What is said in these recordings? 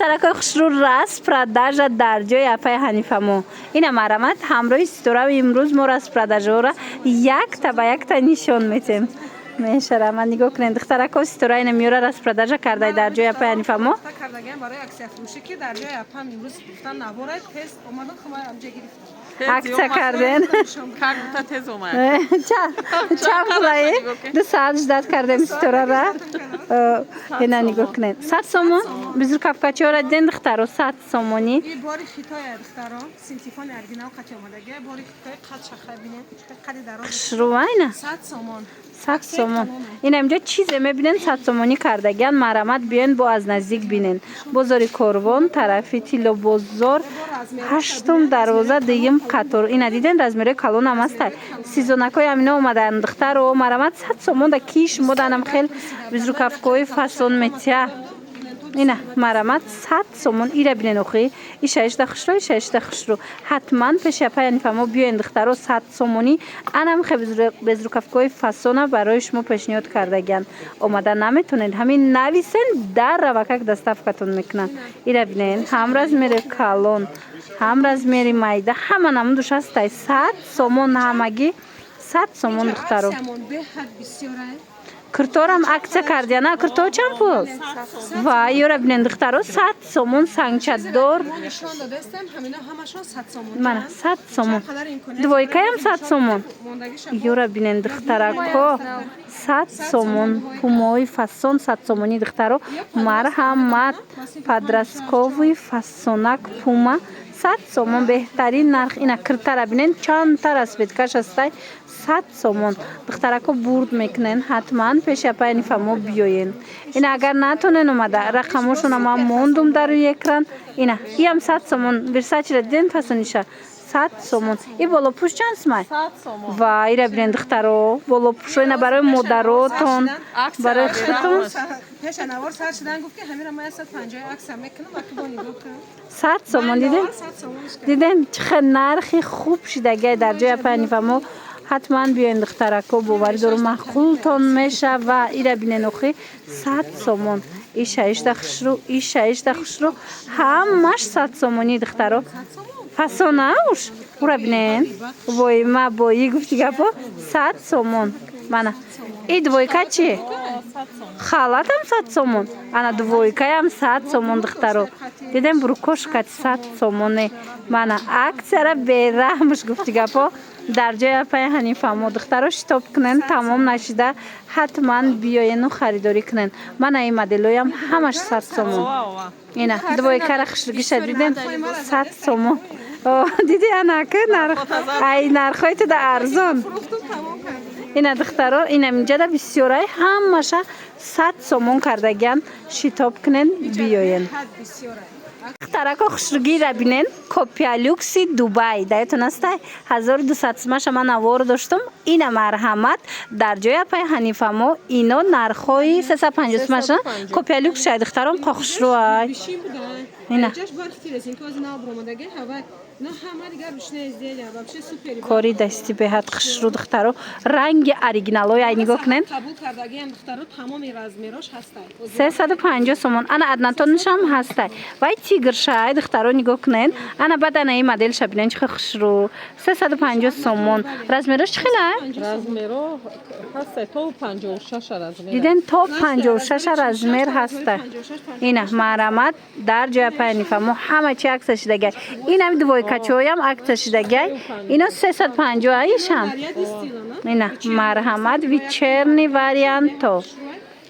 دخترکای خوشرو راست پراداژ در جای اپای حنیفمو اینا مرامت همراه ستوره و امروز ما راست پراداژ را یک تا نشان میتیم میشه من نگاه کنین دخترکای ستوره اینا میوره راست پراداژ کرده در جای اپای حنیفمو کردگان برای اکسیا فروشی که در جای اپا امروز گفتن نباید تست اومدن خما همجا گرفتن اکسیا کردن کار تز اومد چند پولایی 2 ساعت جدت کردیم ستوره را اینا نگاه کنین 100 سومون بزرگ کفکچی ها را دین دخترو 100 سومونی این باری خیتای دخترا سینتیفان ارگینال قچ اومدگه باری خیتای قد شخه بینین قد دراز شروع اینا 100 سومون 100 سومون این اینجا چیزی میبینین 100 سومونی کردگان مرامت بیاین با از نزدیک بینین بازار کاروان طرفی تیلو بازار هشتم دروازه دیم قطار اینا دیدن رزمیره کالون هم است سیزونکای همینا اومدن دختر و مرامت 100 سومون دا کیش مودنم خیل بزرگ کفکای فاسون میتیا اینا مرامت 100 سومون ایره بینین اخی ای شش دخشرو حتما پیش پای نفهمو بیاین دخترو 100 سومونی انم خیلی بزرگ کفکای فاسونه برای شما پیشنهاد کردگان اومدن نمیتونین همین نویسن در روکک دستافکتون میکنن ایره بینین همراز میره کالون همراز میری مایده همه نمون دوش هسته 100 سومون همگی 100 سومون دخترو کرتورم عکس کردی نه کرتور چند پول و یورا بینن دخترو 100 سومون سنگچه دور من 100 سومون دویکه هم 100 سومون یورا بینن دخترکو 100 سومون پوموی فاسون 100 سومونی دخترو مرحمت پادرسکووی فاسونک پوما 100 سومون بهترین نرخ اینا کرتر بینن چند تا رسبتکش هسته 100 سومون دخترکو برد میکنن حتما پیش پای نفهمو بیاین این اگر نتونن اومده رقمشون ما موندم در روی اکران اینا هم 100 سومون ورساچ را دین فاسونیشه 100 سومون ای بالا پوش چند سمای 100 سومون وای را بین دخترو بالا پوش اینا برای مادراتون برای خودتون پیش نوار سر شدن گفت که همین ما 150 عکس هم میکنم وقتی با نگاه کنم 100 سومون دیدن چه نرخی خوب شده در جای پای نفهمو حتما بیاین دخترکو بواری دارو مخولتون میشه و ایره بینن اخی 100 سومون ای شش دخشرو همش 100 سومونی دخترو فاسوناوش برو بینن وای ما بایی گفتی گپا 100 سومون منه ای دویکا چی؟ خالات هم 100 سومون انا دویکا هم 100 سومون دخترو دیدم برو کشکت 100 سومونه منه اکثر بیرحمش گفتی گپا در جای پای حنیفمو دخترو شتاب کنن تمام نشده حتما بیاین و خریداری کنن من این مدلوی هم همش 100 سومون اینا دوی کار خشرگیش دیدن 100 سومون دیدی انا که نرخ ای نرخای تو در ارزان اینا دخترو اینا اینجا در بسیاره همش 100 سومون کردگان شتاب کنن بیاین دخترکو خوشرگی را بینن کپیا لوکسی دوبای دایتون است 1200 سمش من نوار داشتم اینا مرحمت در جای پای حنیفمو اینو نرخوی 350 سمش کپیا لوکس شاید دخترم خوشرو اینا کاری دستی به حد خشرو دخترو رنگ اوریجینالوی ای نگاه کنن 350 سومون انا ادناتونش هم هسته وای تیگر شاید دخترو نگاه کنن انا بدن این مدل شبینن چه خشرو 350 سومون رزمیرش خیلی رزمیرو هسته تو 56 رزمیر دیدن تو 56 رزمیر هسته اینا مرامت در جای پای نفهمو همه چی عکسش دیگه اینم دوی کچوی هم عکسش دیگه اینا 350 ایشم اینا مرحمت ویچرنی واریانتو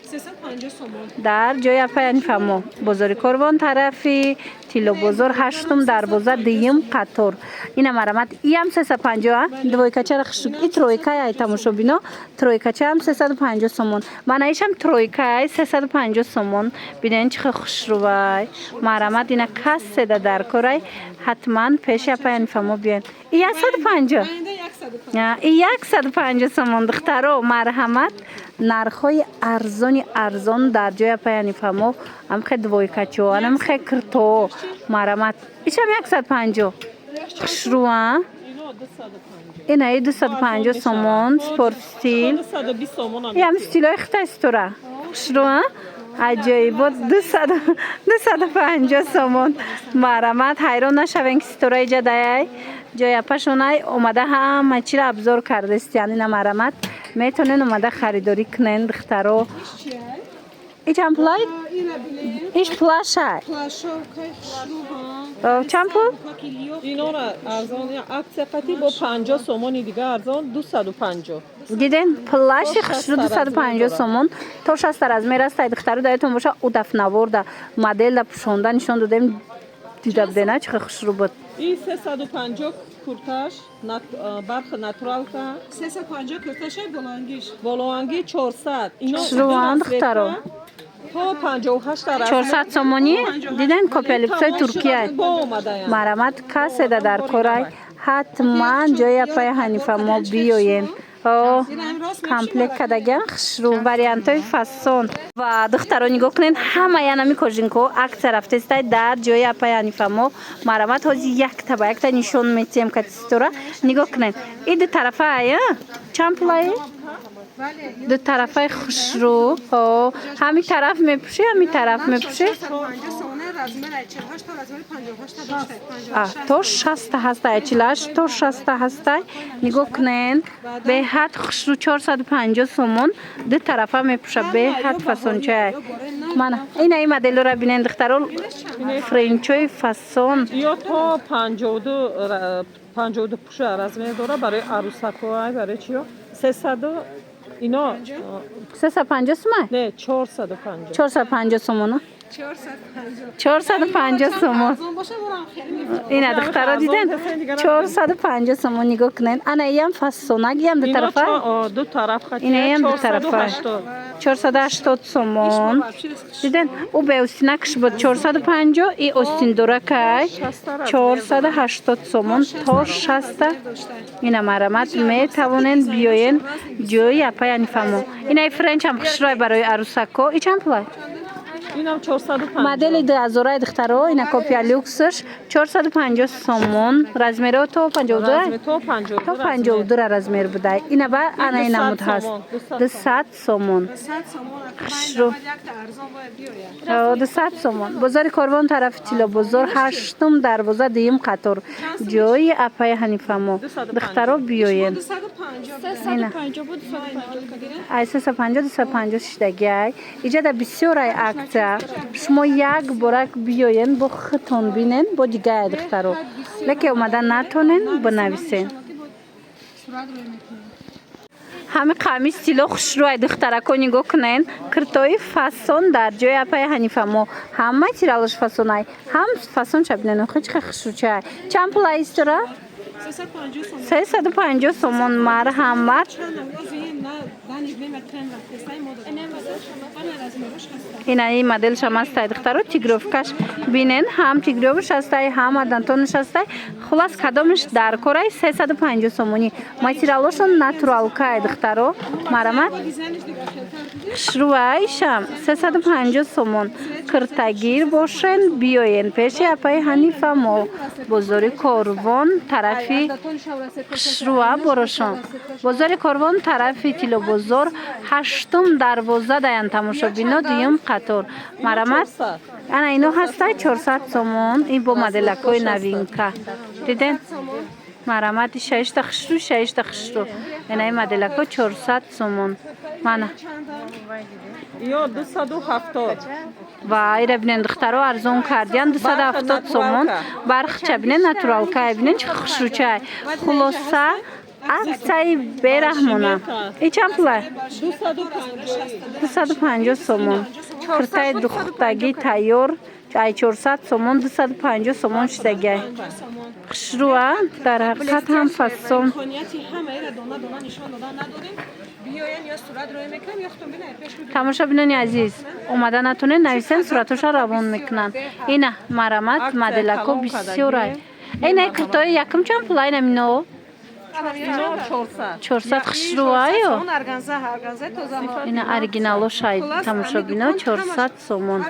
350 سومون در جای پای نفهمو بازار کاروان طرفی تیلو بازار هشتم دروازه دیم قطار اینا مرامت ای هم 350 دوی کچه رخشو ای ترویکای ای تماشا بینا ترویکچه هم 350 سومون من ایشم ترویکای 350 سومون بینن چه خوش رو وای مرامت اینا کس در کارای حتما پیش پای نفهمو بیان ای 150 ای 150 سومون دخترو مرحمت نرخای ارزان در جای پای نفهمو هم خیلی دوی کچه هم خیلی کرتو مرامت ایشم 150 خشرو ها اینه 250 سومون سپورت ستیل 120 سومون هم ستیل های خیلی استوره خشرو ها аҷоибот 250 сомон. Марамат ҳайрон нашавен ки ситораи ҷадаяй ҷояпашонай омада ҳама чиро абзор кардест. Яъни на марамат метонен омада харидорӣ кунен духтаро. Ичанд пулай? Иш плашай. Чанд пул? اینورا ارزان акция қати бо 50 сомони дига арзон 250. Диден плаши хушру 250 сомон то 60 размер аст. Духтаро даётон боша удафнаворда модела пушонда нишон додем дида будена чихе хушру буд. این 350 کورتاش برخ ناتورالکا 350 کورتاشای بلندیش بلوانگی 400 اینا شروان دخترو تا 58 درصد 400 сомонӣ диден копиалипсои Туркия марамат каседа дар корай ҳатман ҷои апай ҳанифа мо биёен комплект кадаган хушру вариантои фасон ва духтаро нигоҳ кунен ҳама янами кожинко акция рафтестай дар ҷои апай ҳанифа мо марамат ҳозир якта ба якта нишон метиҳем катистора нигоҳ кунен и ду тарафаи чанд пулаи ду тарафаи хушру ҳами тараф мепӯшӣ ҳами тараф мепӯшӣ то 60 ҳастай 48 то 60 ҳастай нигоҳ кунен беҳад хушру 450 сомон ду тарафа мепӯша беҳад фасончае мана ина и моделора бинен духтаро френчои фасон ё то 52 пуша размер дора барои арӯсакҳо барои чиё 300 ино 350 сомон не 450 450 сомон 450 сомон ина духтаро диден 450 сомон нигоҳ кунен ана иям фасонак иям ду тарафа ду тараф ина иям ду тарафа 480 сомон диден у бе остинакш буд 450 и остиндоракай 480 сомон то 60 ина марамат метавонен биёен ҷои апай ҳанифамо ина и френчам хушрой барои арӯсакҳо и чанд пулай اینم 450 модели 2000 духтаро ина копия люксш 450 сомон размеро то 52 то 52 размер будай ина ба ана ина муд ҳаст 200 сомон хушру 200 сомон бозори корвон тарафи тило бозор 8 дарвоза дуюм қатор ҷои апай ҳанифамо духтаро биёен 350 шидагиай иҷада бисёрай акция шумо як борак биёен бо хитон бинен бо дигая духтаро леке омада натонен бинависен ҳами қамис тило хушрӯай духтарако нигоҳ кунен киртои фасон дар ҷои апай ҳанифа мо ҳама тиралош фасонай ҳам фасон чабинен охичихе хушрӯчай чанд пулай истора 350 сомон марҳамат ина и моделшам ҳастай духтаро тигровкаш бинен ҳам тигровиш ҳастай ҳам адантониш ҳастай хулас кадомиш дар корай 350 сомонӣ материалошон натуралкай духтаро марамат хушрӯайшам 350 сомон киртагир бошен биёен пеши апай ҳанифа мо бозори корвон тарафи хушрӯа борошон бозори корвон тарафи тилобозор 8 дарвоза даян тамошобино дуюм қатор марамат ана ино ҳастай 400 сомон ин бо моделакои навинка диден марамат шашта хушрӯ ина ин моделако 400 сомон мана ё 270 ва ира бинен духтаро арзон кардиян 270 сомон бархча бинен натуралкай бинен чи хушрӯчай хулоса аксияи бераҳмона и чанд пулай 250 сомон киртаи духтагӣ тайёр ай 400 сомон 250 сомон шидагиай хушрӯа дар ҳақиқат ҳам фасон тамошобинони азиз омада натонен нависен суратоша равон мекунанд ина марамат моделако бисёрай ина киртои якум чанд пулай намино 400 хушрӯаё ина оригиналошай тамошобино 400 сомон